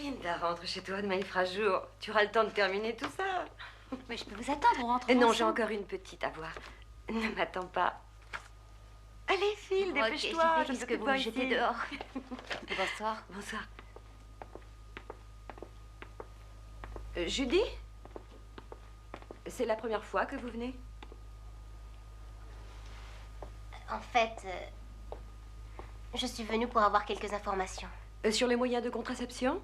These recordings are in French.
Linda, rentre chez toi, demain il fera jour. Tu auras le temps de terminer tout ça. Mais je peux vous attendre, on rentre Non, ensemble. j'ai encore une petite à voir. Ne m'attends pas. Allez, file, dépêche-toi. Je ne veux que vous me jetez dehors. Bonsoir. Bonsoir. Judy? C'est la première fois que vous venez? En fait, je suis venue pour avoir quelques informations. Sur les moyens de contraception?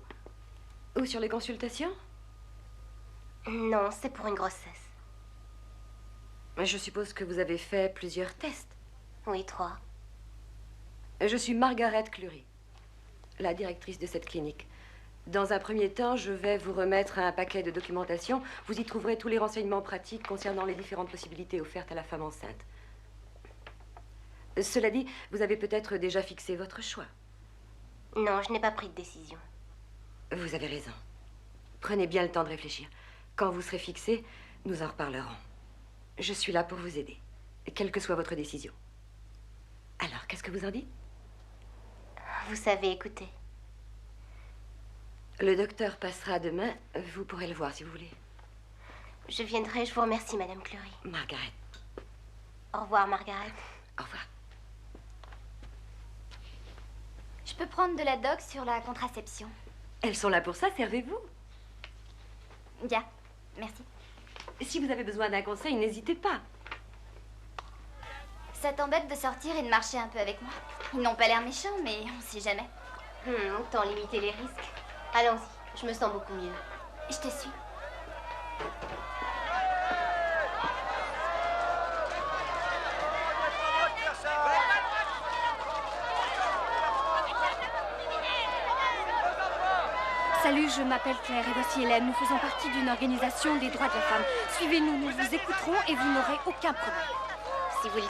Ou sur les consultations? Non, c'est pour une grossesse. Je suppose que vous avez fait plusieurs tests. Oui, 3. Je suis Margaret Clury, la directrice de cette clinique. Dans un premier temps, je vais vous remettre un paquet de documentation. Vous y trouverez tous les renseignements pratiques concernant les différentes possibilités offertes à la femme enceinte. Cela dit, vous avez peut-être déjà fixé votre choix. Non, je n'ai pas pris de décision. Vous avez raison. Prenez bien le temps de réfléchir. Quand vous serez fixé, nous en reparlerons. Je suis là pour vous aider, quelle que soit votre décision. Alors, qu'est-ce que vous en dites? Vous savez écouter. Le docteur passera demain. Vous pourrez le voir si vous voulez. Je viendrai, je vous remercie, Madame Clury. Margaret. Au revoir, Margaret. Au revoir. Je peux prendre de la doc sur la contraception. Elles sont là pour ça, servez-vous. Bien, merci. Si vous avez besoin d'un conseil, n'hésitez pas. Ça t'embête de sortir et de marcher un peu avec moi? Ils n'ont pas l'air méchants, mais on sait jamais. Autant limiter les risques. Allons-y, je me sens beaucoup mieux. Je te suis. Salut, je m'appelle Claire et voici Hélène. Nous faisons partie d'une organisation des droits de la femme. Suivez-nous, nous vous écouterons et vous n'aurez aucun problème. Si vous le dites.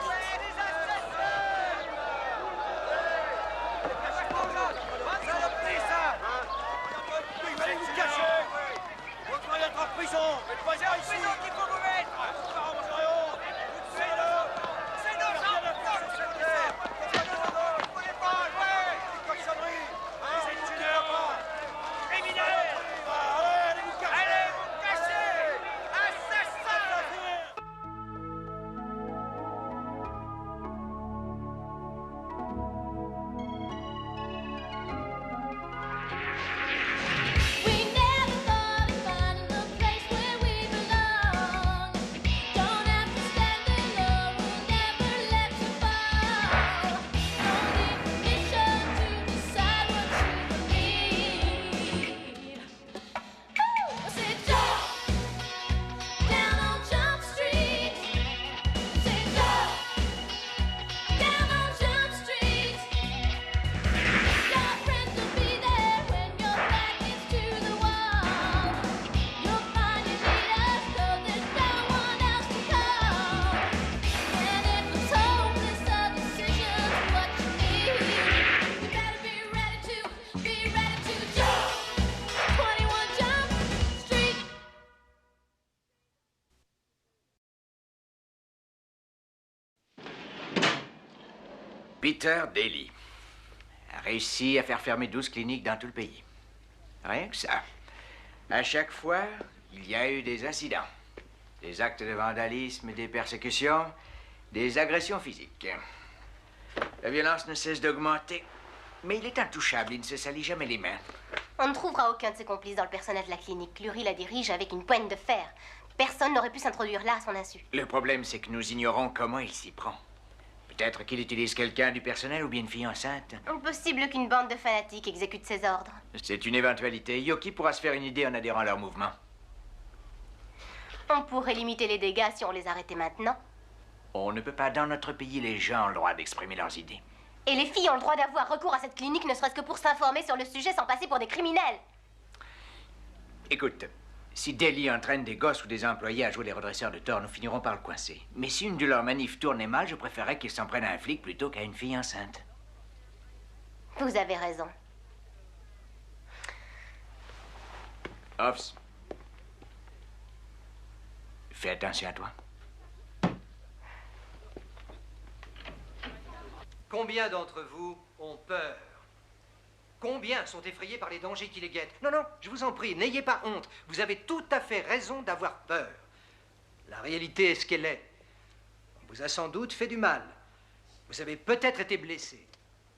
Peter Daly a réussi à faire fermer 12 cliniques dans tout le pays. Rien que ça. À chaque fois, il y a eu des incidents. Des actes de vandalisme, des persécutions, des agressions physiques. La violence ne cesse d'augmenter. Mais il est intouchable, il ne se salit jamais les mains. On ne trouvera aucun de ses complices dans le personnel de la clinique. Clury la dirige avec une poigne de fer. Personne n'aurait pu s'introduire là à son insu. Le problème, c'est que nous ignorons comment il s'y prend. Peut-être qu'il utilise quelqu'un du personnel ou bien une fille enceinte. Impossible qu'une bande de fanatiques exécute ses ordres. C'est une éventualité. Yoki pourra se faire une idée en adhérant à leur mouvement. On pourrait limiter les dégâts si on les arrêtait maintenant. On ne peut pas. Dans notre pays, les gens ont le droit d'exprimer leurs idées. Et les filles ont le droit d'avoir recours à cette clinique, ne serait-ce que pour s'informer sur le sujet sans passer pour des criminels. Écoute, si Daly entraîne des gosses ou des employés à jouer les redresseurs de tort, nous finirons par le coincer. Mais si une de leurs manifs tournait mal, je préférerais qu'ils s'en prennent à un flic plutôt qu'à une fille enceinte. Vous avez raison. Hobbs, fais attention à toi. Combien d'entre vous ont peur? Combien sont effrayés par les dangers qui les guettent? Non, non, je vous en prie, n'ayez pas honte. Vous avez tout à fait raison d'avoir peur. La réalité est ce qu'elle est. On vous a sans doute fait du mal. Vous avez peut-être été blessé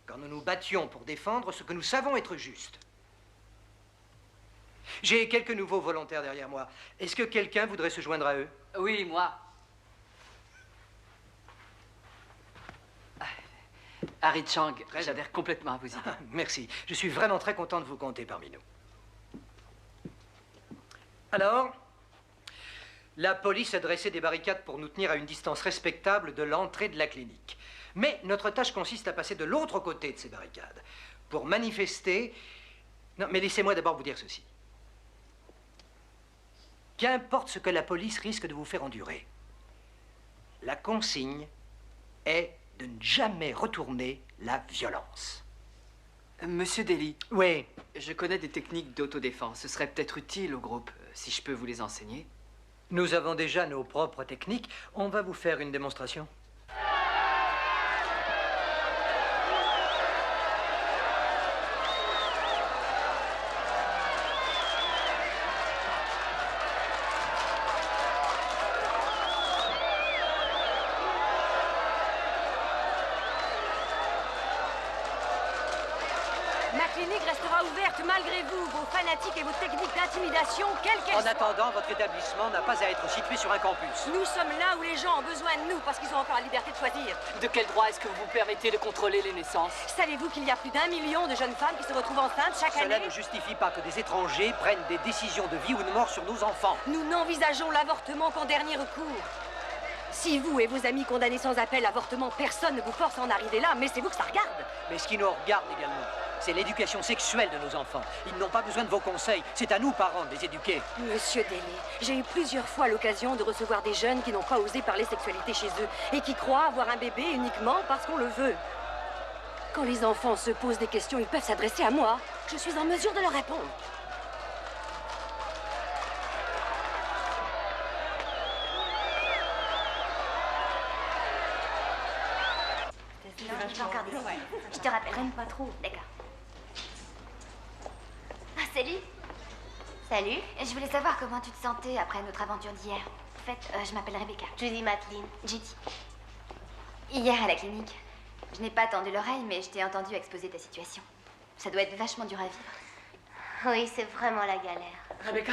quand nous nous battions pour défendre ce que nous savons être juste. J'ai quelques nouveaux volontaires derrière moi. Est-ce que quelqu'un voudrait se joindre à eux? Oui, moi. Harry Chang, j'adhère complètement à vos idées. Merci. Je suis vraiment très content de vous compter parmi nous. Alors, la police a dressé des barricades pour nous tenir à une distance respectable de l'entrée de la clinique. Mais notre tâche consiste à passer de l'autre côté de ces barricades pour manifester... Non, mais laissez-moi d'abord vous dire ceci. Qu'importe ce que la police risque de vous faire endurer, la consigne est de ne jamais retourner la violence. Monsieur Daly. Oui. Je connais des techniques d'autodéfense. Ce serait peut-être utile au groupe, si je peux vous les enseigner. Nous avons déjà nos propres techniques. On va vous faire une démonstration. Ma clinique restera ouverte malgré vous, vos fanatiques et vos techniques d'intimidation, quelles qu'elles En soient. attendant, votre établissement n'a pas à être situé sur un campus. Nous sommes là où les gens ont besoin de nous parce qu'ils ont encore la liberté de choisir. De quel droit est-ce que vous vous permettez de contrôler les naissances? Savez-vous qu'il y a plus d'1 million de jeunes femmes qui se retrouvent enceintes chaque Cela année? ne justifie pas que des étrangers prennent des décisions de vie ou de mort sur nos enfants. Nous n'envisageons l'avortement qu'en dernier recours. Si vous et vos amis condamnez sans appel l'avortement, personne ne vous force à en arriver là, mais c'est vous que ça regarde. Mais ce qui nous regarde également, c'est l'éducation sexuelle de nos enfants. Ils n'ont pas besoin de vos conseils. C'est à nous, parents, de les éduquer. Monsieur Daly, j'ai eu plusieurs fois l'occasion de recevoir des jeunes qui n'ont pas osé parler sexualité chez eux et qui croient avoir un bébé uniquement parce qu'on le veut. Quand les enfants se posent des questions, ils peuvent s'adresser à moi. Je suis en mesure de leur répondre. Non, je vais encore des... Je te rappelle. Pas trop. D'accord. Ah, salut. Salut, Je voulais savoir comment tu te sentais après notre aventure d'hier. En fait, je m'appelle Rebecca. Judy Madeline. Judy. Hier à la clinique, je n'ai pas tendu l'oreille, mais je t'ai entendu exposer ta situation. Ça doit être vachement dur à vivre. Oui, c'est vraiment la galère. Rebecca,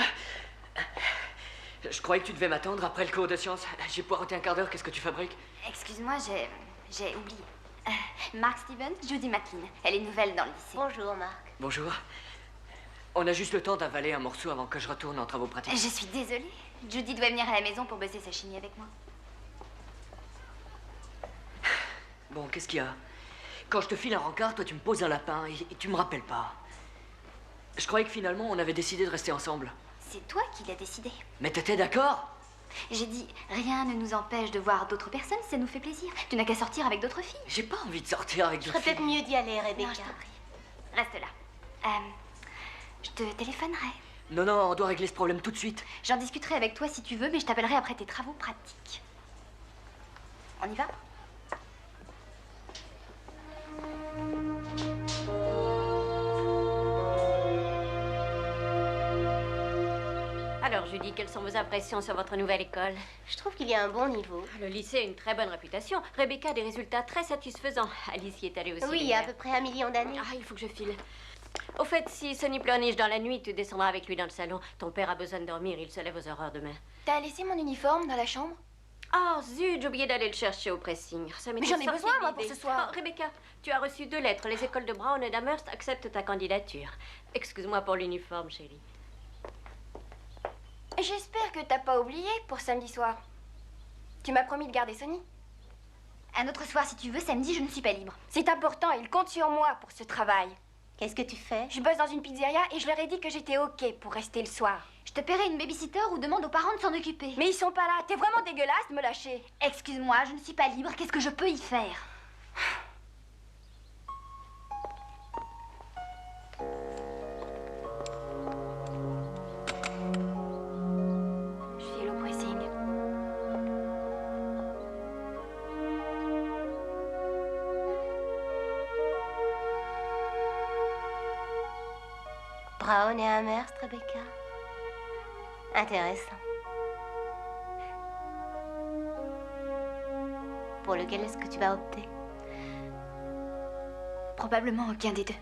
je croyais que tu devais m'attendre après le cours de sciences. J'ai poireauté un quart d'heure, qu'est-ce que tu fabriques? Excuse-moi, j'ai oublié. Mark Stevens, Judy McLean. Elle est nouvelle dans le lycée. Bonjour, Marc. Bonjour. On a juste le temps d'avaler un morceau avant que je retourne en travaux pratiques. Je suis désolée. Judy doit venir à la maison pour bosser sa chimie avec moi. Bon, qu'est-ce qu'il y a? Quand je te file un rencard, toi tu me poses un lapin et tu me rappelles pas. Je croyais que finalement on avait décidé de rester ensemble. C'est toi qui l'as décidé. Mais t'étais d'accord? J'ai dit, rien ne nous empêche de voir d'autres personnes si ça nous fait plaisir. Tu n'as qu'à sortir avec d'autres filles. J'ai pas envie de sortir avec Je d'autres ferais filles. peut-être mieux d'y aller, Rebecca. Non, je t'en prie. Reste là. Je te téléphonerai. Non, non, on doit régler ce problème tout de suite. J'en discuterai avec toi si tu veux, mais je t'appellerai après tes travaux pratiques. On y va? Alors, Judy, quelles sont vos impressions sur votre nouvelle école? Je trouve qu'il y a un bon niveau. Le lycée a une très bonne réputation. Rebecca a des résultats très satisfaisants. Alice y est allée aussi. Oui, il y a à peu près 1 million d'années. Ah, il faut que je file. Au fait, si Sonny pleurniche dans la nuit, tu descendras avec lui dans le salon. Ton père a besoin de dormir, il se lève aux horreurs demain. T'as laissé mon uniforme dans la chambre? Oh, zut, j'ai oublié d'aller le chercher au pressing. Ça m'était Mais j'en ai sorti besoin, de moi, pour l'idée. ce soir. Oh, Rebecca, tu as reçu 2 lettres. Les écoles de Brown et d'Amherst acceptent ta candidature. Excuse-moi pour l'uniforme, chérie. J'espère que t'as pas oublié pour samedi soir. Tu m'as promis de garder Sonny. Un autre soir, si tu veux, samedi, je ne suis pas libre. C'est important, il compte sur moi pour ce travail. Qu'est-ce que tu fais? Je bosse dans une pizzeria et je leur ai dit que j'étais OK pour rester le soir. Je te paierai une babysitter ou demande aux parents de s'en occuper. Mais ils sont pas là, t'es vraiment dégueulasse de me lâcher. Excuse-moi, je ne suis pas libre, qu'est-ce que je peux y faire? Je file au pressing. Brown et Amherst, Rebecca. Intéressant. Pour lequel est-ce que tu vas opter? Probablement aucun des deux.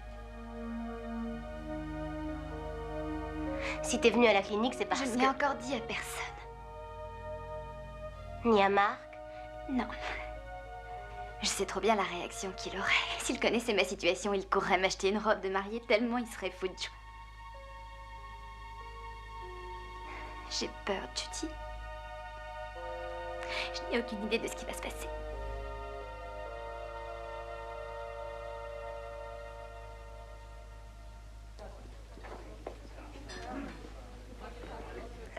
Si t'es venue à la clinique, c'est parce Je que... ne l'ai encore dit à personne. Ni à Marc? Non. Je sais trop bien la réaction qu'il aurait. S'il connaissait ma situation, il courrait m'acheter une robe de mariée tellement il serait fou de joie. J'ai peur, Judy. Je n'ai aucune idée de ce qui va se passer.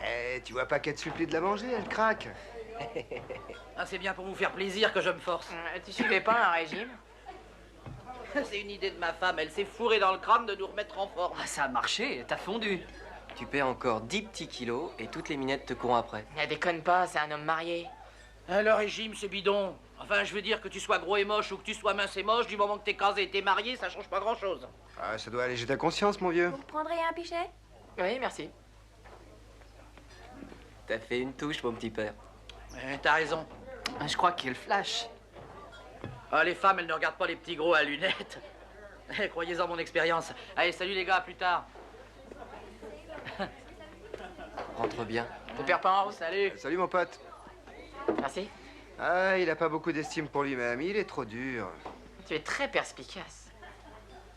Eh, tu vois pas qu'elle te supplie de la manger, elle craque. Ah, c'est bien pour vous faire plaisir que je me force. Tu suivais pas un régime? C'est une idée de ma femme, elle s'est fourrée dans le crâne de nous remettre en forme. Ah, ça a marché, t'as fondu. Tu perds encore 10 petits kilos et toutes les minettes te courent après. Ne déconne pas, c'est un homme marié. Le régime, c'est bidon. Enfin, je veux dire que tu sois gros et moche ou que tu sois mince et moche, du moment que t'es casé et t'es marié, ça change pas grand-chose. Ah, ça doit alléger ta conscience, mon vieux. Vous prendriez un pichet? Oui, merci. T'as fait une touche, mon petit père. T'as raison. Je crois qu'il flash. Ah, les femmes, elles ne regardent pas les petits gros à lunettes. Croyez-en mon expérience. Allez, salut les gars, à plus tard. Rentre bien. Te perds pas en route. Salut. Salut, mon pote. Merci. Ah, il a pas beaucoup d'estime pour lui-même, il est trop dur. Tu es très perspicace.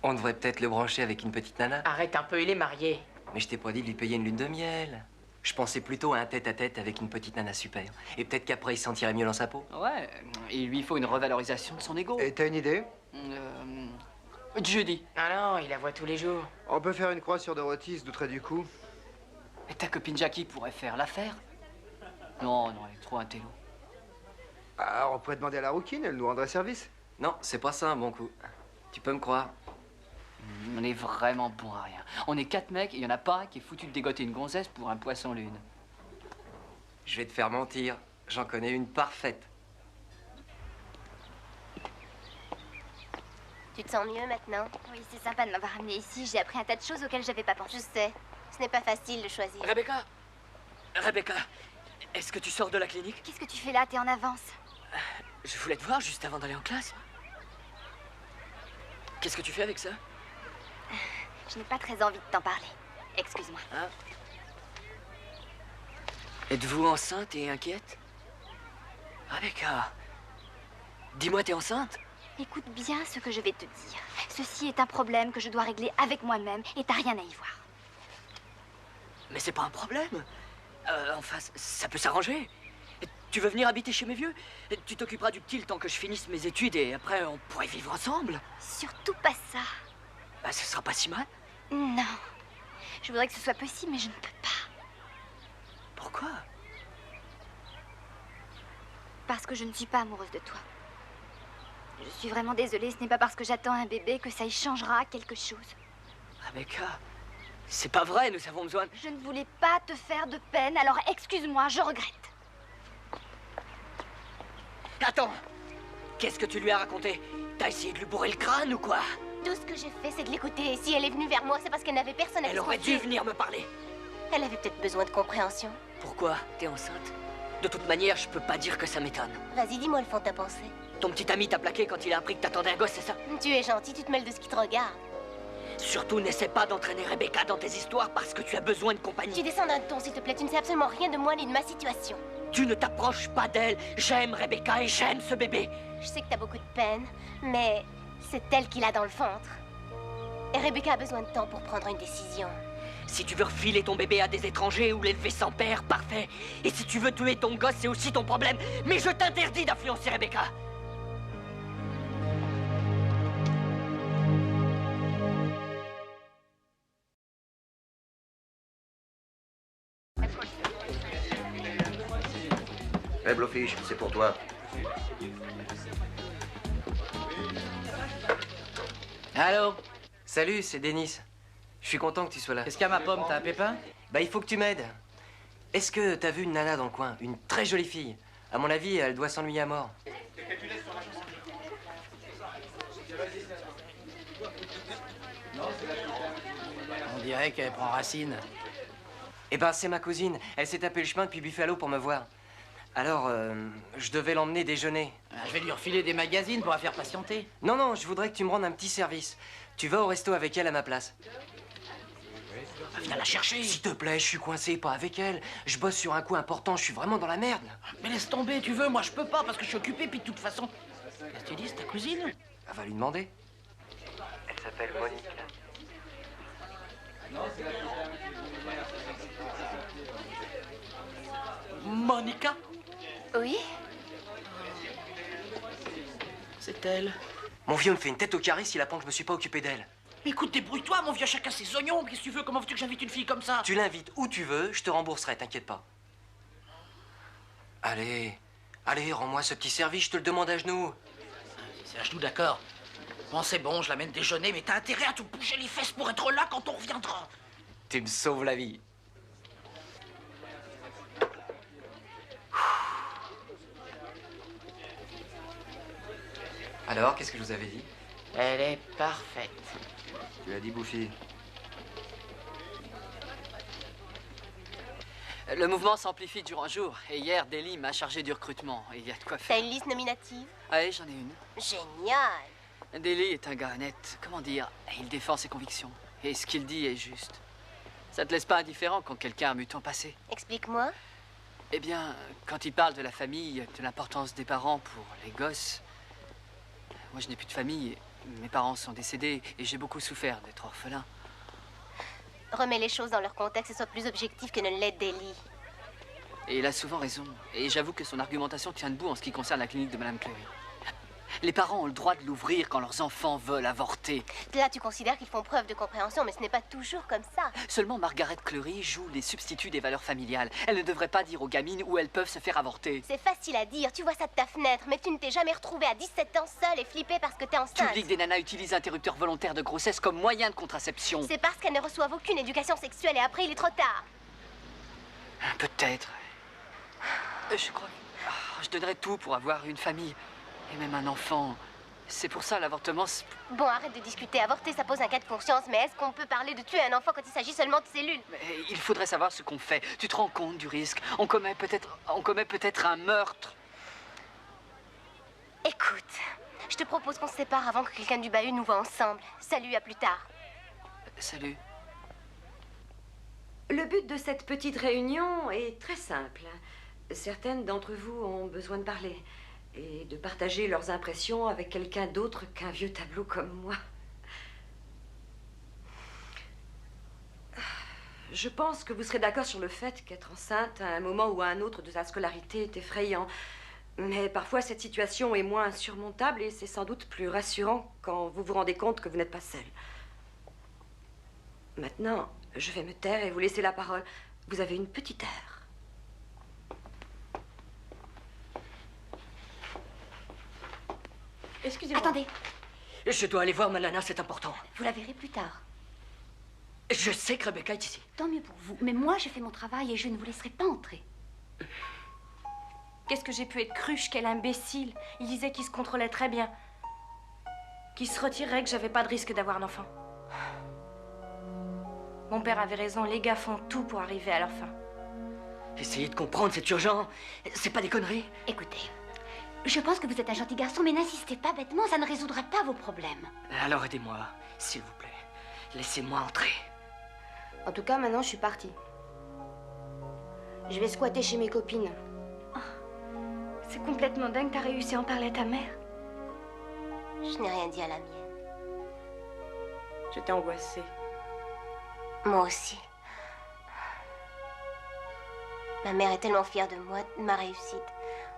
On devrait peut-être le brancher avec une petite nana. Arrête un peu, il est marié. Mais je t'ai pas dit de lui payer une lune de miel. Je pensais plutôt à un tête-à-tête avec une petite nana super. Et peut-être qu'après, il se sentirait mieux dans sa peau. Ouais, il lui faut une revalorisation de son ego. Et t'as une idée? Judy. Ah non, il la voit tous les jours. On peut faire une croix sur Dorothy, se douterait du coup. Et ta copine Jackie pourrait faire l'affaire? Non, non, elle est trop intello. Ah, on pourrait demander à la rouquine, elle nous rendrait service. Non, c'est pas ça un bon coup. Tu peux me croire. On est vraiment bon à rien. On est 4 mecs et il y en a pas un qui est foutu de dégoter une gonzesse pour un poisson lune. Je vais te faire mentir. J'en connais une parfaite. Tu te sens mieux maintenant? Oui, c'est sympa de m'avoir amené ici. J'ai appris un tas de choses auxquelles j'avais pas pensé. Je sais. Ce n'est pas facile de choisir. Rebecca, est-ce que tu sors de la clinique? Qu'est-ce que tu fais là? T'es en avance. Je voulais te voir juste avant d'aller en classe. Qu'est-ce que tu fais avec ça? Je n'ai pas très envie de t'en parler. Excuse-moi. Hein? Êtes-vous enceinte et inquiète? Rebecca, dis-moi, t'es enceinte? Écoute bien ce que je vais te dire. Ceci est un problème que je dois régler avec moi-même et t'as rien à y voir. Mais c'est pas un problème. Enfin, ça peut s'arranger. Tu veux venir habiter chez mes vieux? Tu t'occuperas du petit le temps que je finisse mes études et après on pourrait vivre ensemble. Surtout pas ça. Bah, ce sera pas si mal. Non. Je voudrais que ce soit possible, mais je ne peux pas. Pourquoi? Parce que je ne suis pas amoureuse de toi. Je suis vraiment désolée, ce n'est pas parce que j'attends un bébé que ça y changera quelque chose. Rebecca, c'est pas vrai, nous avons besoin... Je ne voulais pas te faire de peine, alors excuse-moi, je regrette. Attends, qu'est-ce que tu lui as raconté? T'as essayé de lui bourrer le crâne ou quoi? Tout ce que j'ai fait, c'est de l'écouter. Et si elle est venue vers moi, c'est parce qu'elle n'avait personne à qui Elle se aurait dû confier. venir me parler. Elle avait peut-être besoin de compréhension. Pourquoi? T'es enceinte? De toute manière, je peux pas dire que ça m'étonne. Vas-y, dis-moi le fond de ta pensée. Ton petit ami t'a plaqué quand il a appris que t'attendais un gosse, c'est ça? Tu es gentil, tu te mêles de ce qui te regarde. Surtout, n'essaie pas d'entraîner Rebecca dans tes histoires parce que tu as besoin de compagnie. Tu descends d'un ton, s'il te plaît. Tu ne sais absolument rien de moi ni de ma situation. Tu ne t'approches pas d'elle. J'aime Rebecca et j'aime ce bébé. Je sais que t'as beaucoup de peine, mais c'est elle qui l'a dans le ventre. Et Rebecca a besoin de temps pour prendre une décision. Si tu veux refiler ton bébé à des étrangers ou l'élever sans père, parfait. Et si tu veux tuer ton gosse, c'est aussi ton problème. Mais je t'interdis d'influencer Rebecca. Hey, Blowfish, c'est pour toi. Allô? Salut, c'est Denis. Je suis content que tu sois là. Qu'est-ce qu'il y a, ma pomme? T'as un pépin? Bah, il faut que tu m'aides. Est-ce que t'as vu une nana dans le coin? Une très jolie fille. À mon avis, elle doit s'ennuyer à mort. On dirait Ouais, qu'elle prend racine. Eh ben, c'est ma cousine. Elle s'est tapé le chemin depuis Buffalo pour me voir. Alors, je devais l'emmener déjeuner. Je vais lui refiler des magazines pour la faire patienter. Non, non, je voudrais que tu me rendes un petit service. Tu vas au resto avec elle à ma place. Viens la chercher. S'il te plaît, je suis coincé, pas avec elle. Je bosse sur un coup important, je suis vraiment dans la merde. Mais laisse tomber, tu veux, moi je peux pas parce que je suis occupé, puis de toute façon... Qu'est-ce que tu dis, c'est ta cousine? Elle va lui demander. Elle s'appelle Monique. Monica? Oui? C'est elle. Mon vieux me fait une tête au carré s'il apprend que je me suis pas occupé d'elle. Mais écoute, débrouille-toi, mon vieux, chacun ses oignons. Qu'est-ce que tu veux? Comment veux-tu que j'invite une fille comme ça? Tu l'invites où tu veux, je te rembourserai, t'inquiète pas. Allez, allez, rends-moi ce petit service, je te le demande à genoux. C'est à genoux, d'accord. Bon, c'est bon, je l'amène déjeuner, mais t'as intérêt à te bouger les fesses pour être là quand on reviendra. Tu me sauves la vie. Alors, qu'est-ce que je vous avais dit? Elle est parfaite. Tu l'as dit, Bouffi. Le mouvement s'amplifie durant le jour. Et hier, Daly m'a chargé du recrutement. Et il y a de quoi T'as faire. une liste nominative? Ouais, j'en ai une. Génial. Daly est un gars honnête. Comment dire? Il défend ses convictions. Et ce qu'il dit est juste. Ça te laisse pas indifférent quand quelqu'un a mu ton passé? Explique-moi. Eh bien, quand il parle de la famille, de l'importance des parents pour les gosses... Moi, je n'ai plus de famille. Mes parents sont décédés et j'ai beaucoup souffert d'être orphelin. Remets les choses dans leur contexte et sois plus objectif que ne l'est Daly. Et il a souvent raison. Et j'avoue que son argumentation tient debout en ce qui concerne la clinique de Madame Cleary. Les parents ont le droit de l'ouvrir quand leurs enfants veulent avorter. Là, tu considères qu'ils font preuve de compréhension, mais ce n'est pas toujours comme ça. Seulement Margaret Cleary joue les substituts des valeurs familiales. Elle ne devrait pas dire aux gamines où elles peuvent se faire avorter. C'est facile à dire, tu vois ça de ta fenêtre, mais tu ne t'es jamais retrouvée à 17 ans seule et flippée parce que t'es Tu enceinte. oublies que des nanas utilisent l'interrupteur volontaire de grossesse comme moyen de contraception. C'est parce qu'elles ne reçoivent aucune éducation sexuelle et après il est trop tard. Peut-être. Je crois que je donnerais tout pour avoir une famille et même un enfant. C'est pour ça l'avortement. Bon, arrête de discuter. Avorter, ça pose un cas de conscience, mais est-ce qu'on peut parler de tuer un enfant quand il s'agit seulement de cellules? Mais il faudrait savoir ce qu'on fait. Tu te rends compte du risque? On commet peut-être un meurtre. Écoute, je te propose qu'on se sépare avant que quelqu'un du bahut nous voit ensemble. Salut, à plus tard. Salut. Le but de cette petite réunion est très simple. Certaines d'entre vous ont besoin de parler et de partager leurs impressions avec quelqu'un d'autre qu'un vieux tableau comme moi. Je pense que vous serez d'accord sur le fait qu'être enceinte à un moment ou à un autre de sa scolarité est effrayant. Mais parfois, cette situation est moins insurmontable et c'est sans doute plus rassurant quand vous vous rendez compte que vous n'êtes pas seule. Maintenant, je vais me taire et vous laisser la parole. Vous avez une petite heure. Excusez-moi. Attendez. Je dois aller voir ma nana, c'est important. Vous la verrez plus tard. Je sais que Rebecca est ici. Tant mieux pour vous. Mais moi, j'ai fait mon travail et je ne vous laisserai pas entrer. Qu'est-ce que j'ai pu être cruche, quel imbécile. Il disait qu'il se contrôlait très bien. Qu'il se retirerait, que j'avais pas de risque d'avoir un enfant. Mon père avait raison, les gars font tout pour arriver à leur fin. Essayez de comprendre, c'est urgent. C'est pas des conneries. Écoutez, je pense que vous êtes un gentil garçon, mais n'insistez pas bêtement, ça ne résoudra pas vos problèmes. Alors aidez-moi, s'il vous plaît. Laissez-moi entrer. En tout cas, maintenant, je suis partie. Je vais squatter chez mes copines. C'est complètement dingue, t'as réussi à en parler à ta mère. Je n'ai rien dit à la mienne. J'étais angoissée. Moi aussi. Ma mère est tellement fière de moi, de ma réussite.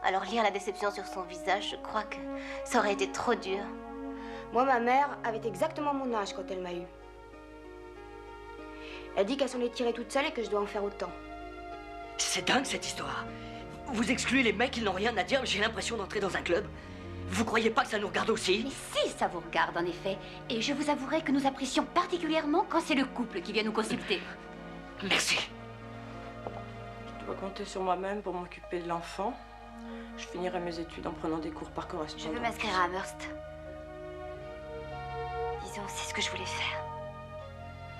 Alors lire la déception sur son visage, je crois que ça aurait été trop dur. Moi, ma mère avait exactement mon âge quand elle m'a eu. Elle dit qu'elle s'en est tirée toute seule et que je dois en faire autant. C'est dingue cette histoire. Vous excluez les mecs qui n'ont rien à dire, j'ai l'impression d'entrer dans un club. Vous croyez pas que ça nous regarde aussi? Mais si, ça vous regarde en effet. Et je vous avouerai que nous apprécions particulièrement quand c'est le couple qui vient nous consulter. Merci. Je dois compter sur moi-même pour m'occuper de l'enfant. Je finirai mes études en prenant des cours par correspondance. Je veux m'inscrire à Amherst. Disons, c'est ce que je voulais faire.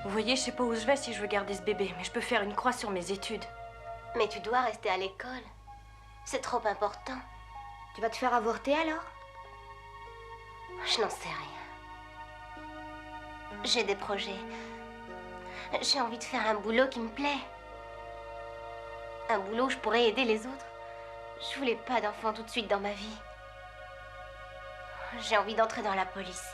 Vous voyez, je sais pas où je vais si je veux garder ce bébé, mais je peux faire une croix sur mes études. Mais tu dois rester à l'école. C'est trop important. Tu vas te faire avorter alors? Je n'en sais rien. J'ai des projets. J'ai envie de faire un boulot qui me plaît. Un boulot où je pourrais aider les autres. Je voulais pas d'enfant tout de suite dans ma vie. J'ai envie d'entrer dans la police.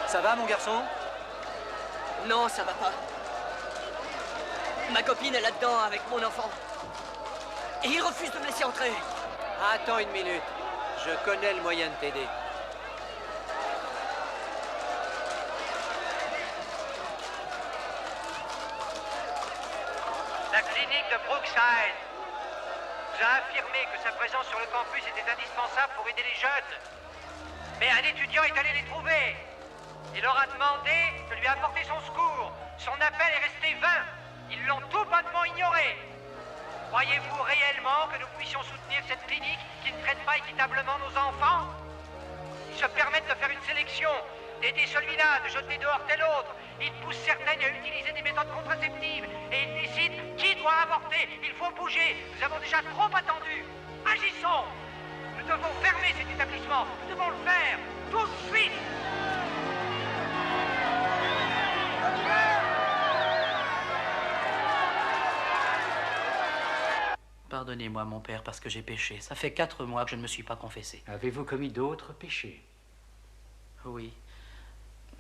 Ça va, mon garçon? Non, ça va pas. Ma copine est là-dedans avec mon enfant. Et il refuse de me laisser entrer. Attends une minute. Je connais le moyen de t'aider. La clinique de Brookside vous a affirmé que sa présence sur le campus était indispensable pour aider les jeunes. Mais un étudiant est allé les trouver. Il leur a demandé de lui apporter son secours. Son appel est resté vain. Ils l'ont tout bonnement ignoré. Croyez-vous réellement que nous puissions soutenir cette clinique qui ne traite pas équitablement nos enfants? Ils se permettent de faire une sélection, d'aider celui-là, de jeter dehors tel autre. Ils poussent certaines à utiliser des méthodes contraceptives et ils décident qui doit avorter. Il faut bouger. Nous avons déjà trop attendu. Agissons. Nous devons fermer cet établissement. Nous devons le faire tout de suite. Pardonnez-moi, mon père, parce que j'ai péché. Ça fait 4 mois que je ne me suis pas confessé. Avez-vous commis d'autres péchés? Oui.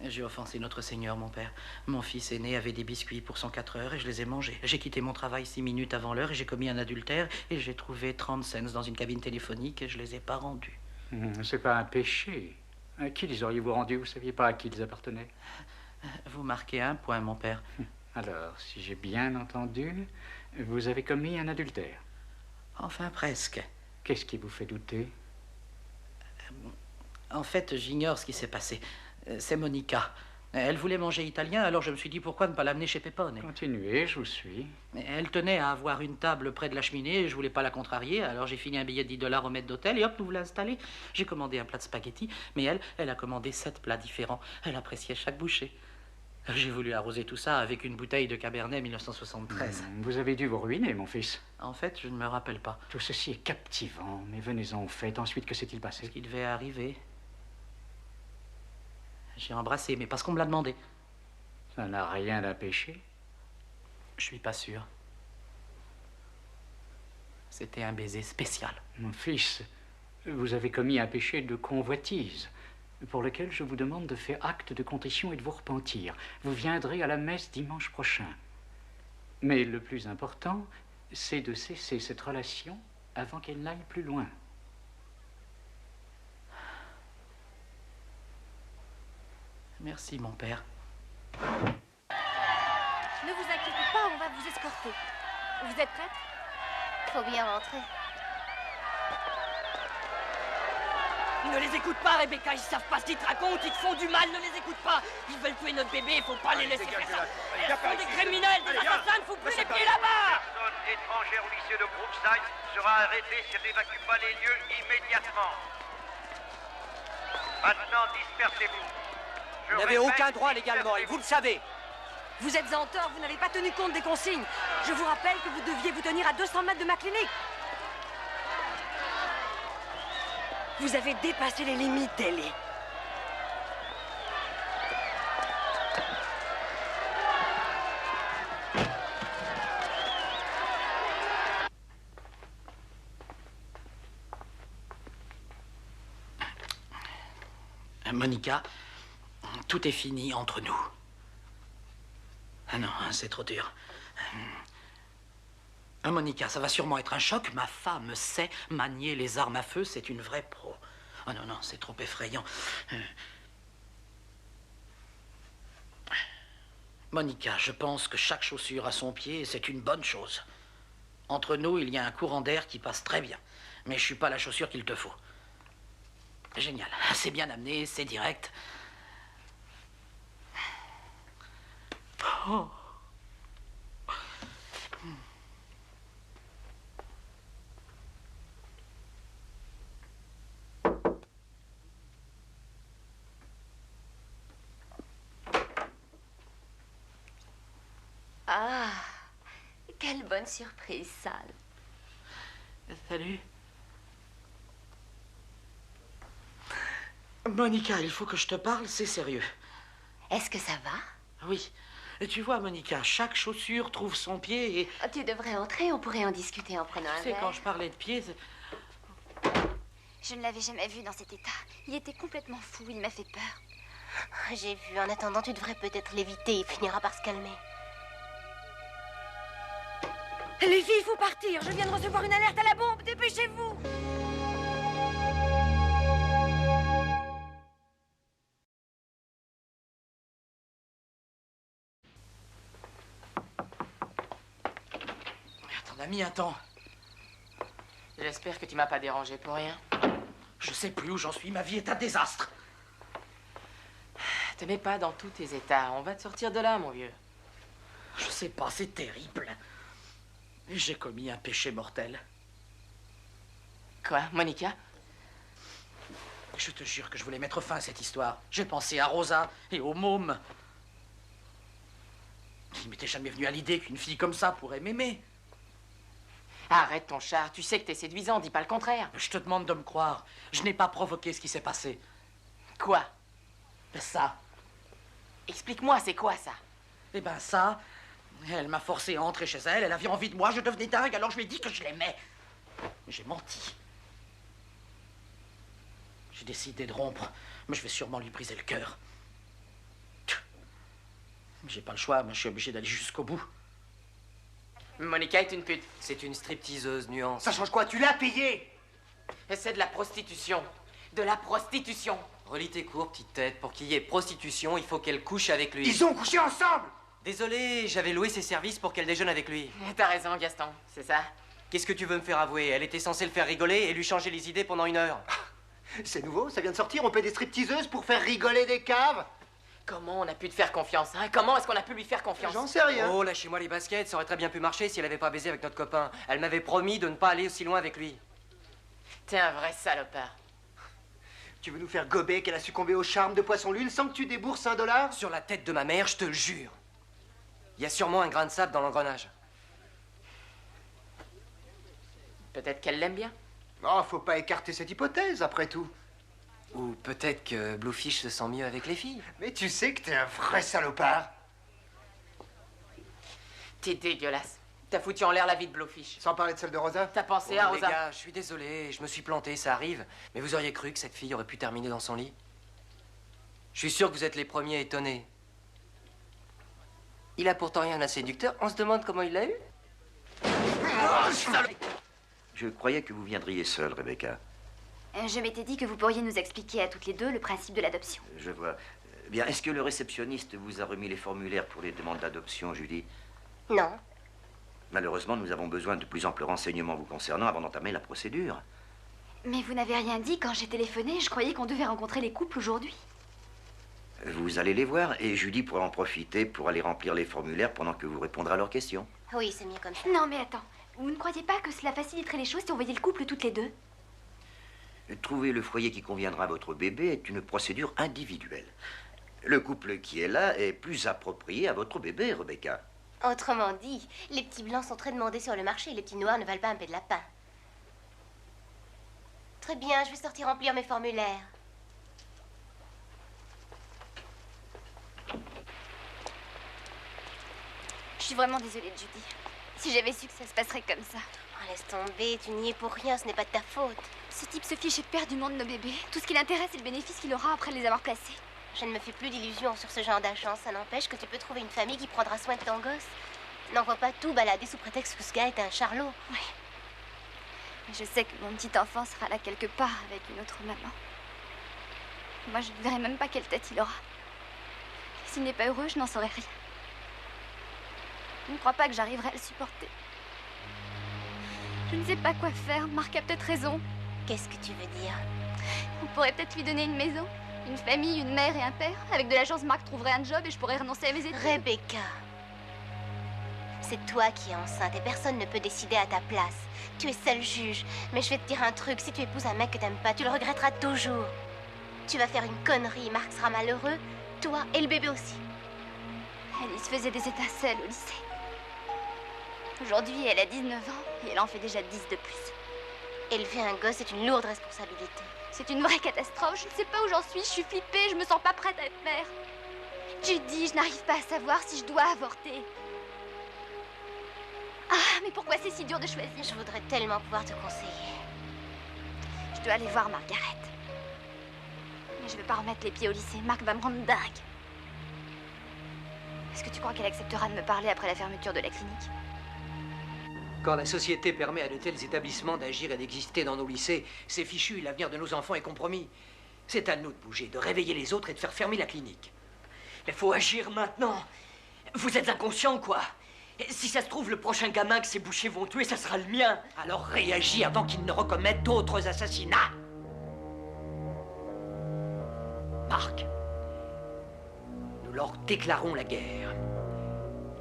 J'ai offensé notre Seigneur, mon père. Mon fils aîné avait des biscuits pour son 4 heures et je les ai mangés. J'ai quitté mon travail 6 minutes avant l'heure et j'ai commis un adultère et j'ai trouvé 30 cents dans une cabine téléphonique et je les ai pas rendus. C'est pas un péché. À qui les auriez-vous rendus? Vous saviez pas à qui ils appartenaient? Vous marquez un point, mon père. Alors, si j'ai bien entendu, vous avez commis un adultère. Enfin, presque. Qu'est-ce qui vous fait douter? En fait, j'ignore ce qui s'est passé. C'est Monica. Elle voulait manger italien, alors je me suis dit pourquoi ne pas l'amener chez Pepone. Continuez, je vous suis. Elle tenait à avoir une table près de la cheminée et je voulais pas la contrarier, alors j'ai filé un billet de $10 au maître d'hôtel et hop, nous voilà installés. J'ai commandé un plat de spaghettis, mais elle a commandé 7 plats différents. Elle appréciait chaque bouchée. J'ai voulu arroser tout ça avec une bouteille de Cabernet 1973. Vous avez dû vous ruiner, mon fils. En fait, je ne me rappelle pas. Tout ceci est captivant, mais venez-en au fait. Ensuite, que s'est-il passé? Ce qui devait arriver. J'ai embrassé, mais parce qu'on me l'a demandé. Ça n'a rien d'un péché? Je suis pas sûr. C'était un baiser spécial. Mon fils, vous avez commis un péché de convoitise, pour lequel je vous demande de faire acte de contrition et de vous repentir. Vous viendrez à la messe dimanche prochain. Mais le plus important, c'est de cesser cette relation avant qu'elle n'aille plus loin. Merci, mon père. Ne vous inquiétez pas, on va vous escorter. Vous êtes prête? Faut bien rentrer. Ne les écoute pas, Rebecca, ils savent pas ce qu'ils te racontent, ils te font du mal, ne les écoute pas. Ils veulent tuer notre bébé, il faut pas les laisser faire ça. Ils sont des criminels, des assassins, ne faut plus les pieds là-bas. Personne étrangère au lycée de Brookside sera arrêtée si elle n'évacue pas les lieux immédiatement. Maintenant, dispersez-vous. Vous n'avez aucun droit légalement, et vous le savez. Vous êtes en tort, vous n'avez pas tenu compte des consignes. Je vous rappelle que vous deviez vous tenir à 200 mètres de ma clinique. Vous avez dépassé les limites, Ellie. Monica, tout est fini entre nous. Ah non, c'est trop dur. Monica, ça va sûrement être un choc. Ma femme sait manier les armes à feu, c'est une vraie pro. Oh non, non, c'est trop effrayant. Monica, je pense que chaque chaussure à son pied, c'est une bonne chose. Entre nous, il y a un courant d'air qui passe très bien. Mais je suis pas la chaussure qu'il te faut. Génial. C'est bien amené, c'est direct. Oh. Ah, quelle bonne surprise, Sal. Salut. Monica, il faut que je te parle, c'est sérieux. Est-ce que ça va? Oui. Et tu vois, Monica, chaque chaussure trouve son pied et... Tu devrais entrer, on pourrait en discuter en prenant un Tu sais, verre. quand je parlais de pieds... Je ne l'avais jamais vu dans cet état. Il était complètement fou, il m'a fait peur. J'ai vu. En attendant, tu devrais peut-être l'éviter. Il finira par se calmer. Les filles, il faut partir. Je viens de recevoir une alerte à la bombe. Dépêchez-vous. T'en as mis un temps. J'espère que tu m'as pas dérangé pour rien. Je sais plus où j'en suis. Ma vie est un désastre. Te mets pas dans tous tes états. On va te sortir de là, mon vieux. Je sais pas, c'est terrible. J'ai commis un péché mortel. Quoi, Monica? Je te jure que je voulais mettre fin à cette histoire. J'ai pensé à Rosa et au môme. Il m'était jamais venu à l'idée qu'une fille comme ça pourrait m'aimer. Arrête ton char, tu sais que t'es séduisant, dis pas le contraire. Je te demande de me croire. Je n'ai pas provoqué ce qui s'est passé. Quoi? Ça. Explique-moi, c'est quoi ça? Eh ben ça, elle m'a forcé à entrer chez elle, elle avait envie de moi, je devenais dingue, alors je lui ai dit que je l'aimais. J'ai menti. J'ai décidé de rompre, mais je vais sûrement lui briser le cœur. J'ai pas le choix, mais je suis obligé d'aller jusqu'au bout. Monica est une pute. C'est une stripteaseuse, nuance. Ça change quoi? Tu l'as payée! Et c'est de la prostitution. De la prostitution. Relis tes cours, petite tête. Pour qu'il y ait prostitution, il faut qu'elle couche avec lui. Ils ont couché ensemble! Désolé, j'avais loué ses services pour qu'elle déjeune avec lui. T'as raison, Gaston, c'est ça. Qu'est-ce que tu veux me faire avouer? Elle était censée le faire rigoler et lui changer les idées pendant 1 heure. C'est nouveau, ça vient de sortir, on paie des stripteaseuses pour faire rigoler des caves? Comment on a pu te faire confiance, hein? Comment est-ce qu'on a pu lui faire confiance? J'en sais rien. Oh, lâchez-moi les baskets, ça aurait très bien pu marcher si elle avait pas baisé avec notre copain. Elle m'avait promis de ne pas aller aussi loin avec lui. T'es un vrai salopard. Tu veux nous faire gober qu'elle a succombé au charme de Poisson Lune sans que tu débourses $1? Sur la tête de ma mère, je te le jure. Il y a sûrement un grain de sable dans l'engrenage. Peut-être qu'elle l'aime bien. Non, faut pas écarter cette hypothèse, après tout. Ou peut-être que Bluefish se sent mieux avec les filles. Mais tu sais que t'es un vrai salopard. T'es dégueulasse. T'as foutu en l'air la vie de Bluefish. Sans parler de celle de Rosa? T'as pensé Oh, à les Rosa? gars, je suis désolé, je me suis planté, ça arrive. Mais vous auriez cru que cette fille aurait pu terminer dans son lit? Je suis sûr que vous êtes les premiers étonnés. Il a pourtant rien à séducteur. On se demande comment il l'a eu. Je croyais que vous viendriez seule, Rebecca. Je m'étais dit que vous pourriez nous expliquer à toutes les deux le principe de l'adoption. Je vois. Bien, est-ce que le réceptionniste vous a remis les formulaires pour les demandes d'adoption, Judy? Non. Malheureusement, nous avons besoin de plus amples renseignements vous concernant avant d'entamer la procédure. Mais vous n'avez rien dit quand j'ai téléphoné. Je croyais qu'on devait rencontrer les couples aujourd'hui. Vous allez les voir et Judy pourra en profiter pour aller remplir les formulaires pendant que vous répondrez à leurs questions. Oui, c'est mieux comme ça. Non, mais attends. Vous ne croyez pas que cela faciliterait les choses si on voyait le couple toutes les deux? Trouver le foyer qui conviendra à votre bébé est une procédure individuelle. Le couple qui est là est plus approprié à votre bébé, Rebecca. Autrement dit, les petits blancs sont très demandés sur le marché et les petits noirs ne valent pas un peu de lapin. Très bien, je vais sortir remplir mes formulaires. Je suis vraiment désolée, Judy. Si j'avais su que ça se passerait comme ça. Oh, laisse tomber, tu n'y es pour rien, ce n'est pas de ta faute. Ce type se fiche éperdument de nos bébés. Tout ce qui l'intéresse, c'est le bénéfice qu'il aura après les avoir placés. Je ne me fais plus d'illusions sur ce genre d'agence. Ça n'empêche que tu peux trouver une famille qui prendra soin de ton gosse. N'envoie pas tout balader sous prétexte que ce gars est un charlot. Oui. Mais je sais que mon petit enfant sera là quelque part avec une autre maman. Moi, je ne verrai même pas quelle tête il aura. S'il n'est pas heureux, je n'en saurai rien. Je ne crois pas que j'arriverai à le supporter. Je ne sais pas quoi faire. Marc a peut-être raison. Qu'est-ce que tu veux dire? On pourrait peut-être lui donner une maison, une famille, une mère et un père. Avec de la chance, Marc trouverait un job et je pourrais renoncer à mes études. Rebecca, c'est toi qui es enceinte et personne ne peut décider à ta place. Tu es seule juge. Mais je vais te dire un truc, si tu épouses un mec que t'aimes pas, tu le regretteras toujours. Tu vas faire une connerie, Marc sera malheureux, toi et le bébé aussi. Alice faisait des étincelles au lycée. Aujourd'hui, elle a 19 ans et elle en fait déjà 10 de plus. Élever un gosse est une lourde responsabilité. C'est une vraie catastrophe. Je ne sais pas où j'en suis. Je suis flippée. Je me sens pas prête à être mère. Judy, je n'arrive pas à savoir si je dois avorter. Ah, mais pourquoi c'est si dur de choisir? Je voudrais tellement pouvoir te conseiller. Je dois aller voir Margaret. Mais je vais pas remettre les pieds au lycée. Marc va me rendre dingue. Est-ce que tu crois qu'elle acceptera de me parler après la fermeture de la clinique? Quand la société permet à de tels établissements d'agir et d'exister dans nos lycées, c'est fichu, l'avenir de nos enfants est compromis. C'est à nous de bouger, de réveiller les autres et de faire fermer la clinique. Il faut agir maintenant. Vous êtes inconscient, quoi. Si ça se trouve, le prochain gamin que ces bouchers vont tuer, ça sera le mien. Alors réagis avant qu'ils ne recommettent d'autres assassinats. Marc, nous leur déclarons la guerre.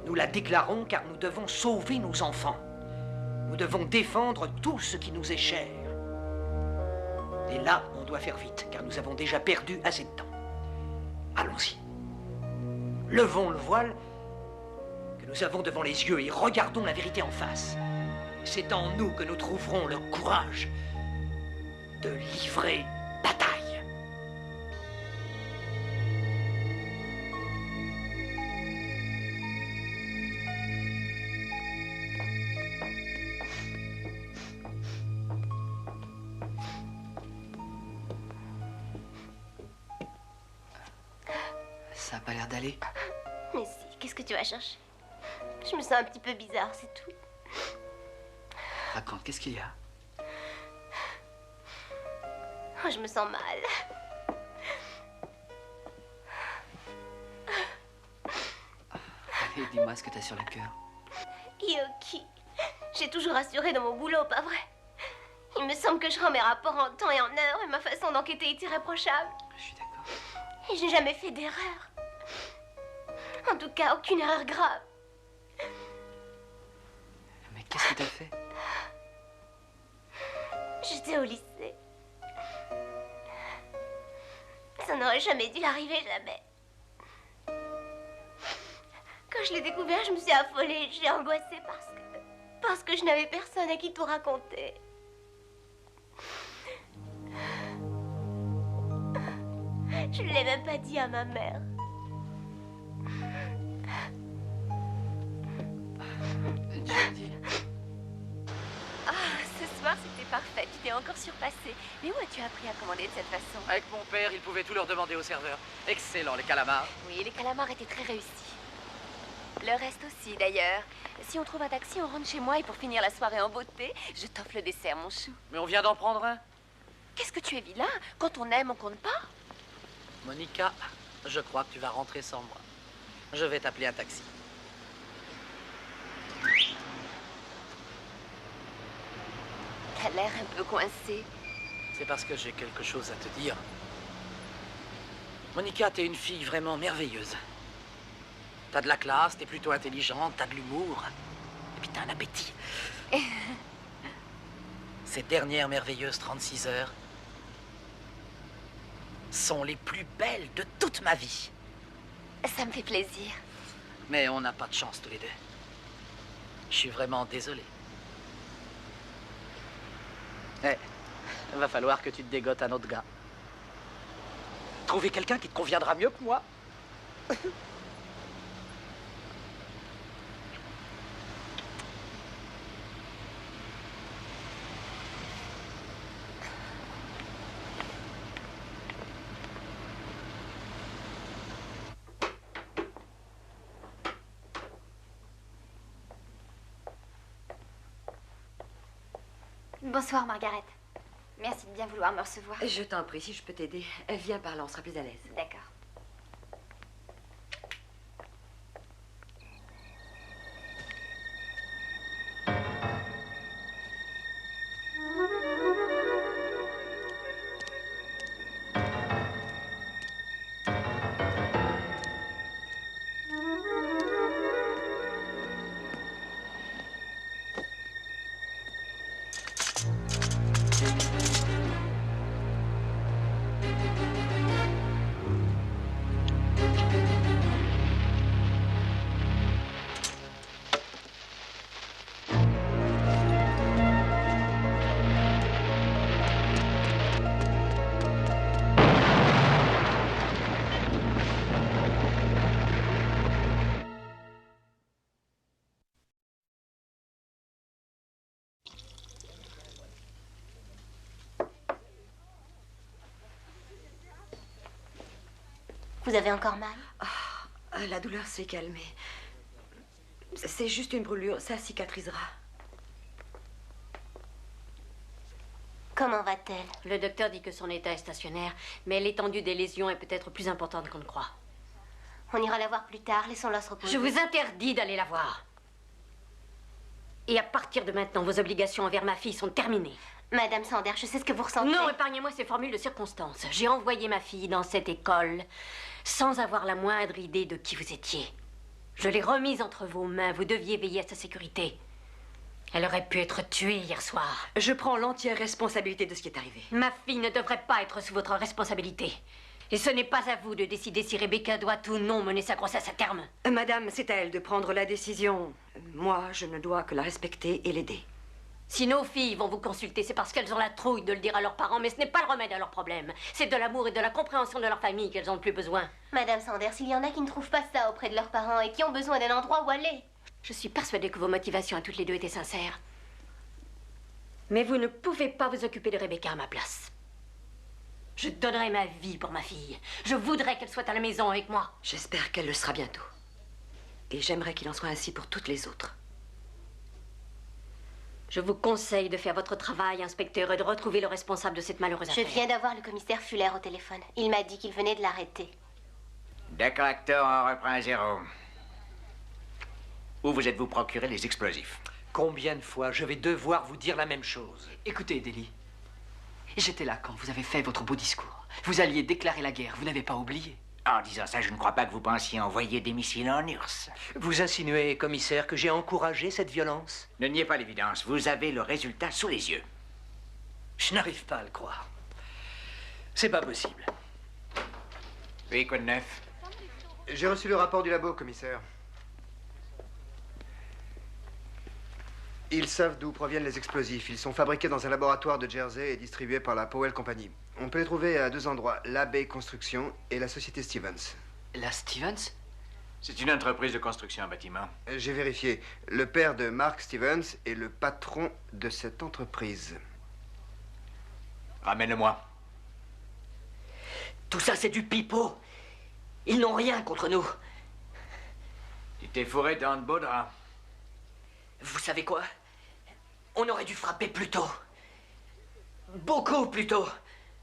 Nous la déclarons car nous devons sauver nos enfants. Nous devons défendre tout ce qui nous est cher. Et là, on doit faire vite, car nous avons déjà perdu assez de temps. Allons-y. Levons le voile que nous avons devant les yeux et regardons la vérité en face. C'est en nous que nous trouverons le courage de livrer bataille. Ça a pas l'air d'aller. Mais si, qu'est-ce que tu vas chercher? Je me sens un petit peu bizarre, c'est tout. Raconte, qu'est-ce qu'il y a? Oh, je me sens mal. Allez, dis-moi ce que t'as sur le cœur. Yoki, j'ai toujours assuré dans mon boulot, pas vrai? Il me semble que je rends mes rapports en temps et en heure et ma façon d'enquêter est irréprochable. Je suis d'accord. Et j'ai jamais fait d'erreur. En tout cas, aucune erreur grave. Mais qu'est-ce que t'as fait? J'étais au lycée. Ça n'aurait jamais dû arriver, jamais. Quand je l'ai découvert, je me suis affolée. J'ai angoissé parce que je n'avais personne à qui tout raconter. Je ne l'ai même pas dit à ma mère. Judy. Ah, ce soir, c'était parfait. Tu t'es encore surpassé. Mais où as-tu appris à commander de cette façon? Avec mon père, il pouvait tout leur demander au serveur. Excellent, les calamars. Oui, les calamars étaient très réussis. Le reste aussi, d'ailleurs. Si on trouve un taxi, on rentre chez moi et pour finir la soirée en beauté, je t'offre le dessert, mon chou. Mais on vient d'en prendre un. Qu'est-ce que tu es vilain? Quand on aime, on compte pas? Monica, je crois que tu vas rentrer sans moi. Je vais t'appeler un taxi. T'as l'air un peu coincé. C'est parce que j'ai quelque chose à te dire. Monica, t'es une fille vraiment merveilleuse. T'as de la classe, t'es plutôt intelligente, t'as de l'humour. Et puis t'as un appétit. Ces dernières merveilleuses 36 heures sont les plus belles de toute ma vie. Ça me fait plaisir. Mais on n'a pas de chance tous les deux. Je suis vraiment désolé. Va falloir que tu te dégotes un autre gars. Trouver quelqu'un qui te conviendra mieux que moi. Bonsoir, Margaret. Merci de bien vouloir me recevoir. Je t'en prie, si je peux t'aider. Viens par là, on sera plus à l'aise. D'accord. Vous avez encore mal? Ah, la douleur s'est calmée. C'est juste une brûlure, ça cicatrisera. Comment va-t-elle? Le docteur dit que son état est stationnaire, mais l'étendue des lésions est peut-être plus importante qu'on ne croit. On ira la voir plus tard, laissons-la se reposer. Je vous interdis d'aller la voir. Et à partir de maintenant, vos obligations envers ma fille sont terminées. Madame Sander, je sais ce que vous ressentez. Non, épargnez-moi ces formules de circonstances. J'ai envoyé ma fille dans cette école sans avoir la moindre idée de qui vous étiez. Je l'ai remise entre vos mains. Vous deviez veiller à sa sécurité. Elle aurait pu être tuée hier soir. Je prends l'entière responsabilité de ce qui est arrivé. Ma fille ne devrait pas être sous votre responsabilité. Et ce n'est pas à vous de décider si Rebecca doit ou non mener sa grossesse à terme. Madame, c'est à elle de prendre la décision. Moi, je ne dois que la respecter et l'aider. Si nos filles vont vous consulter, c'est parce qu'elles ont la trouille de le dire à leurs parents, mais ce n'est pas le remède à leurs problèmes. C'est de l'amour et de la compréhension de leur famille qu'elles ont le plus besoin. Madame Sanders, il y en a qui ne trouvent pas ça auprès de leurs parents et qui ont besoin d'un endroit où aller. Je suis persuadée que vos motivations à toutes les deux étaient sincères. Mais vous ne pouvez pas vous occuper de Rebecca à ma place. Je donnerai ma vie pour ma fille. Je voudrais qu'elle soit à la maison avec moi. J'espère qu'elle le sera bientôt. Et j'aimerais qu'il en soit ainsi pour toutes les autres. Je vous conseille de faire votre travail, inspecteur, et de retrouver le responsable de cette malheureuse affaire. Je viens d'avoir le commissaire Fuller au téléphone. Il m'a dit qu'il venait de l'arrêter. D'accord, acteur, on reprend à zéro. Où vous êtes-vous procuré les explosifs? Combien de fois je vais devoir vous dire la même chose? Écoutez, Deli, j'étais là quand vous avez fait votre beau discours. Vous alliez déclarer la guerre, vous n'avez pas oublié. En disant ça, je ne crois pas que vous pensiez envoyer des missiles en URSS. Vous insinuez, commissaire, que j'ai encouragé cette violence? Ne niez pas l'évidence, vous avez le résultat sous les yeux. Je n'arrive pas à le croire. C'est pas possible. Oui, quoi de neuf? J'ai reçu le rapport du labo, commissaire. Ils savent d'où proviennent les explosifs. Ils sont fabriqués dans un laboratoire de Jersey et distribués par la Powell Company. On peut les trouver à 2 endroits, l'AB Construction et la société Stevens. La Stevens? C'est une entreprise de construction en bâtiment. J'ai vérifié. Le père de Mark Stevens est le patron de cette entreprise. Ramène-le-moi. Tout ça, c'est du pipeau. Ils n'ont rien contre nous. Tu t'es fourré dans de beaux draps. Vous savez quoi? On aurait dû frapper plus tôt. Beaucoup plus tôt.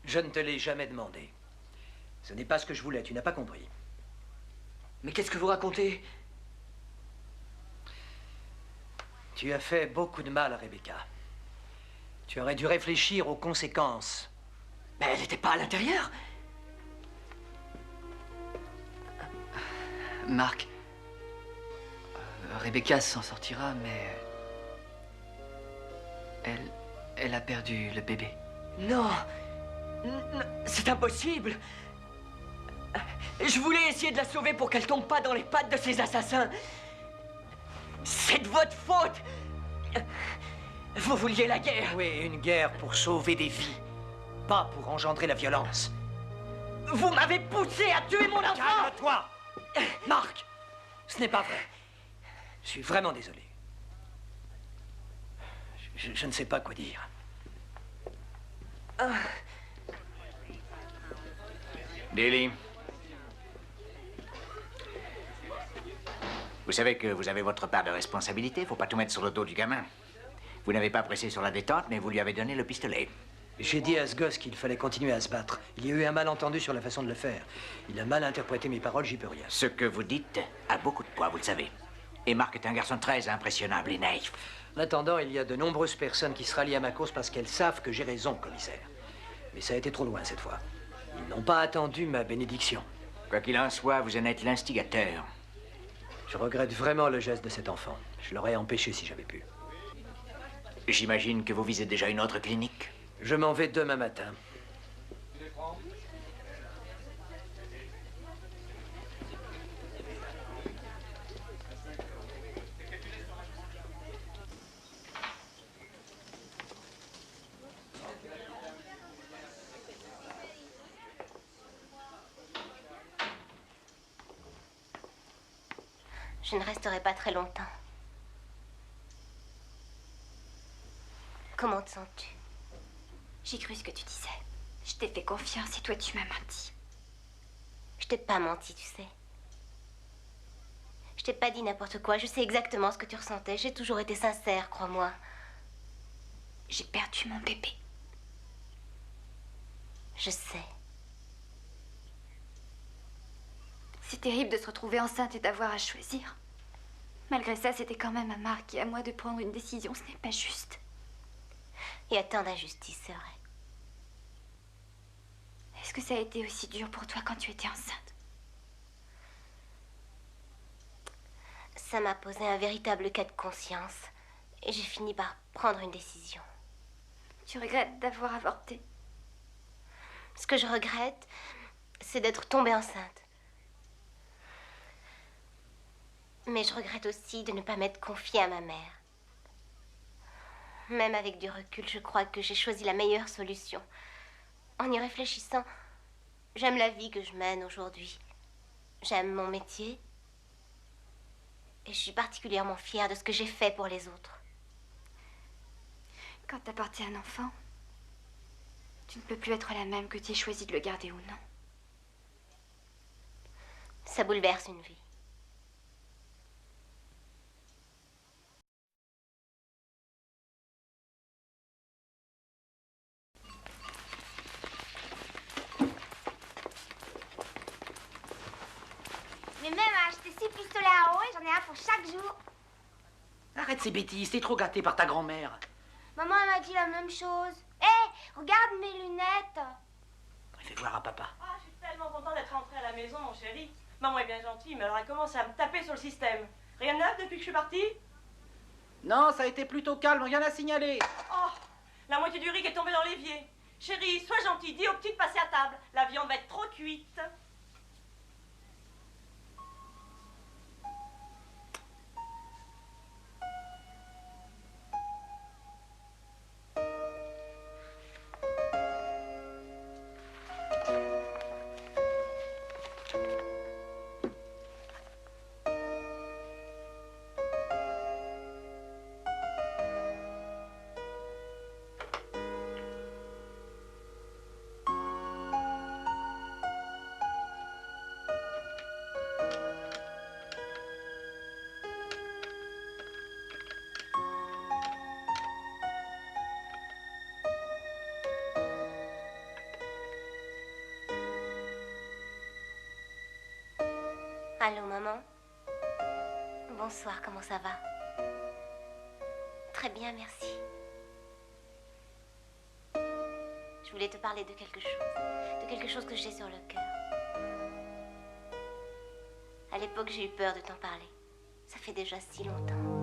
Je ne te l'ai jamais demandé. Ce n'est pas ce que je voulais, tu n'as pas compris. Mais qu'est-ce que vous racontez? Tu as fait beaucoup de mal à Rebecca. Tu aurais dû réfléchir aux conséquences. Mais elle n'était pas à l'intérieur. Marc, Rebecca s'en sortira, mais elle a perdu le bébé. Non, c'est impossible. Je voulais essayer de la sauver pour qu'elle tombe pas dans les pattes de ces assassins. C'est de votre faute. Vous vouliez la guerre. Oui, une guerre pour sauver des vies, pas pour engendrer la violence. Vous m'avez poussé à tuer mon enfant. Calme-toi, Marc. Ce n'est pas vrai. Je suis vraiment désolé. Je ne sais pas quoi dire. Deli. Vous savez que vous avez votre part de responsabilité. Faut pas tout mettre sur le dos du gamin. Vous n'avez pas pressé sur la détente, mais vous lui avez donné le pistolet. J'ai dit à ce gosse qu'il fallait continuer à se battre. Il y a eu un malentendu sur la façon de le faire. Il a mal interprété mes paroles, j'y peux rien. Ce que vous dites a beaucoup de poids, vous le savez. Et Marc est un garçon très impressionnable et naïf. En attendant, il y a de nombreuses personnes qui se rallient à ma cause parce qu'elles savent que j'ai raison, commissaire. Mais ça a été trop loin cette fois. Ils n'ont pas attendu ma bénédiction. Quoi qu'il en soit, vous en êtes l'instigateur. Je regrette vraiment le geste de cet enfant. Je l'aurais empêché si j'avais pu. J'imagine que vous visez déjà une autre clinique. Je m'en vais demain matin. Je ne resterai pas très longtemps. Comment te sens-tu? J'ai cru ce que tu disais. Je t'ai fait confiance et toi tu m'as menti. Je t'ai pas menti, tu sais. Je t'ai pas dit n'importe quoi. Je sais exactement ce que tu ressentais. J'ai toujours été sincère, crois-moi. J'ai perdu mon bébé. Je sais. C'est terrible de se retrouver enceinte et d'avoir à choisir. Malgré ça, c'était quand même à Marc et à moi de prendre une décision. Ce n'est pas juste. Il y a tant d'injustice, c'est vrai. Est-ce que ça a été aussi dur pour toi quand tu étais enceinte? Ça m'a posé un véritable cas de conscience. Et j'ai fini par prendre une décision. Tu regrettes d'avoir avorté? Ce que je regrette, c'est d'être tombée enceinte. Mais je regrette aussi de ne pas m'être confiée à ma mère. Même avec du recul, je crois que j'ai choisi la meilleure solution. En y réfléchissant, j'aime la vie que je mène aujourd'hui. J'aime mon métier. Et je suis particulièrement fière de ce que j'ai fait pour les autres. Quand t'as porté un enfant, tu ne peux plus être la même que tu aies choisi de le garder ou non. Ça bouleverse une vie. Mais même à acheter 6 pistolets à eau et j'en ai un pour chaque jour. Arrête ces bêtises, t'es trop gâté par ta grand-mère. Maman elle m'a dit la même chose. Hé, regarde mes lunettes. Fais voir à papa. Ah, je suis tellement contente d'être rentrée à la maison, mon chéri. Maman est bien gentille, mais alors elle commence à me taper sur le système. Rien de neuf depuis que je suis partie? Non, ça a été plutôt calme, rien à signaler. Oh, la moitié du riz est tombée dans l'évier. Chérie, sois gentille, dis aux petites de passer à table. La viande va être trop cuite. Allô, maman? Bonsoir, comment ça va? Très bien, merci. Je voulais te parler de quelque chose que j'ai sur le cœur. À l'époque, j'ai eu peur de t'en parler. Ça fait déjà si longtemps.